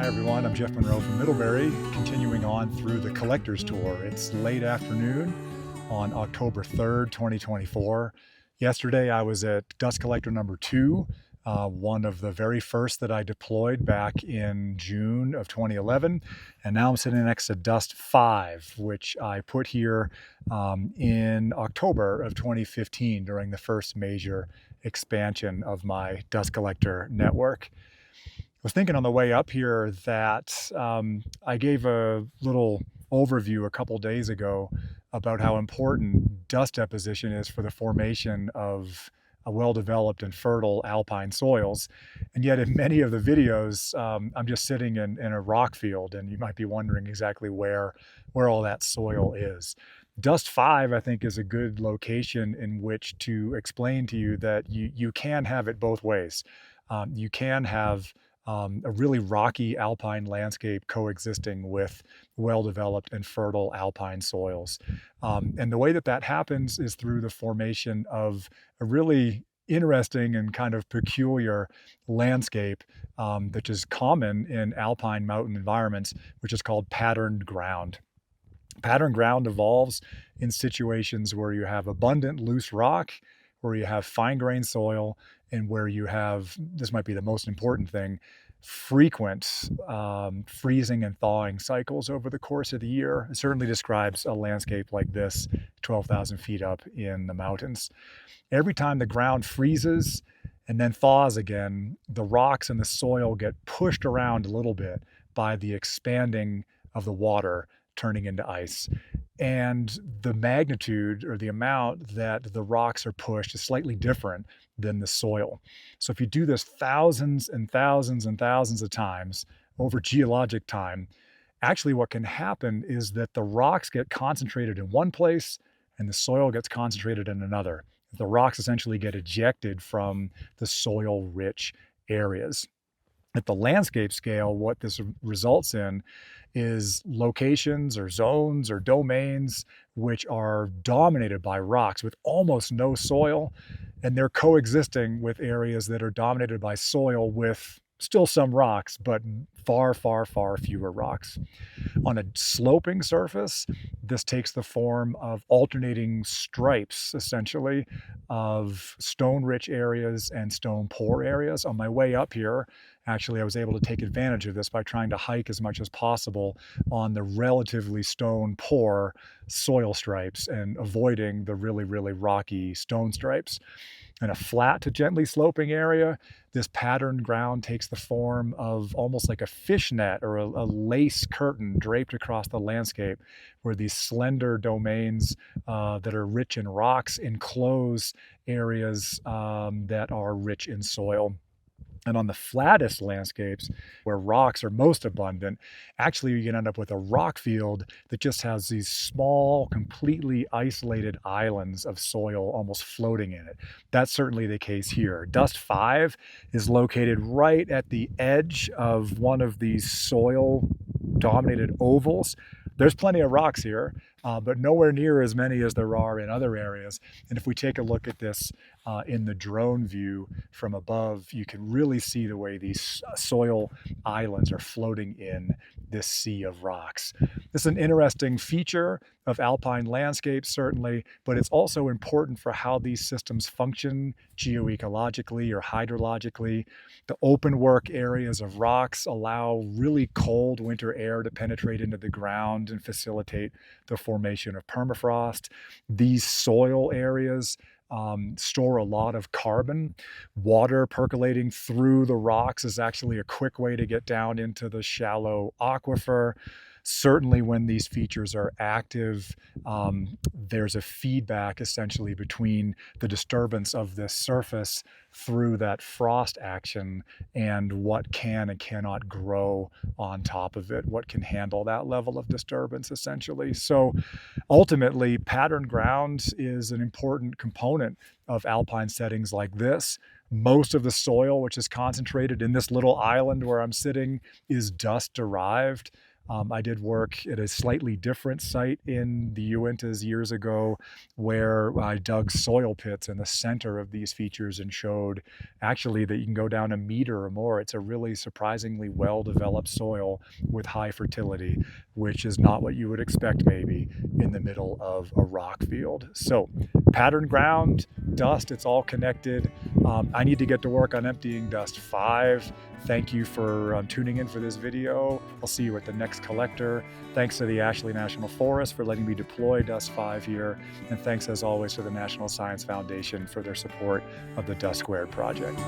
everyone, I'm Jeff Munroe from Middlebury, continuing on through the Collector's Tour. It's late afternoon on October 3rd, 2024. Yesterday I was at dust collector number 2, one of the very first that I deployed back in June of 2011. And now I'm sitting next to dust 5, which I put here in October of 2015 during the first major expansion of my dust collector network. I was thinking on the way up here that I gave a little overview a couple days ago about how important dust deposition is for the formation of a well-developed and fertile alpine soils. And yet in many of the videos, I'm just sitting in a rock field, and you might be wondering exactly where all that soil is. Dust 5, I think, is a good location in which to explain to you that you can have it both ways. You can have a really rocky alpine landscape coexisting with well-developed and fertile alpine soils. And the way that happens is through the formation of a really interesting and kind of peculiar landscape that is common in alpine mountain environments, which is called patterned ground. Patterned ground evolves in situations where you have abundant loose rock, where you have fine-grained soil, and where you have, this might be the most important thing, frequent freezing and thawing cycles over the course of the year. It certainly describes a landscape like this, 12,000 feet up in the mountains. Every time the ground freezes and then thaws again, the rocks and the soil get pushed around a little bit by the expanding of the water turning into ice. And the magnitude or the amount that the rocks are pushed is slightly different than the soil. So if you do this thousands and thousands and thousands of times over geologic time, actually what can happen is that the rocks get concentrated in one place and the soil gets concentrated in another. The rocks essentially get ejected from the soil-rich areas. At the landscape scale, what this results in is locations or zones or domains which are dominated by rocks with almost no soil, and they're coexisting with areas that are dominated by soil with still some rocks, but far, far, far fewer rocks. On a sloping surface, this takes the form of alternating stripes, essentially, of stone-rich areas and stone-poor areas. On my way up here, actually, I was able to take advantage of this by trying to hike as much as possible on the relatively stone-poor soil stripes and avoiding the really, really rocky stone stripes. In a flat to gently sloping area, this patterned ground takes the form of almost like a fishnet or a lace curtain draped across the landscape, where these slender domains that are rich in rocks enclose areas that are rich in soil. And on the flattest landscapes, where rocks are most abundant, actually you can end up with a rock field that just has these small, completely isolated islands of soil almost floating in it. That's certainly the case here. Dust 5 is located right at the edge of one of these soil-dominated ovals. There's plenty of rocks here, but nowhere near as many as there are in other areas. And if we take a look at this in the drone view from above, you can really see the way these soil islands are floating in this sea of rocks. This is an interesting feature of alpine landscapes, certainly, but it's also important for how these systems function geoecologically or hydrologically. The open work areas of rocks allow really cold winter air to penetrate into the ground and facilitate the formation of permafrost. These soil areas store a lot of carbon. Water percolating through the rocks is actually a quick way to get down into the shallow aquifer. Certainly when these features are active, there's a feedback essentially between the disturbance of this surface through that frost action and what can and cannot grow on top of it, what can handle that level of disturbance essentially. So ultimately, patterned ground is an important component of alpine settings like this. Most of the soil, which is concentrated in this little island where I'm sitting, is dust derived. I did work at a slightly different site in the Uintas years ago where I dug soil pits in the center of these features and showed actually that you can go down a meter or more. It's a really surprisingly well-developed soil with high fertility, which is not what you would expect maybe in the middle of a rock field. So pattern ground, dust, it's all connected. I need to get to work on emptying dust 5. Thank you for tuning in for this video. I'll see you at the next collector. Thanks to the Ashley National Forest for letting me deploy dust 5 here. And thanks as always to the National Science Foundation for their support of the Dust Squared project.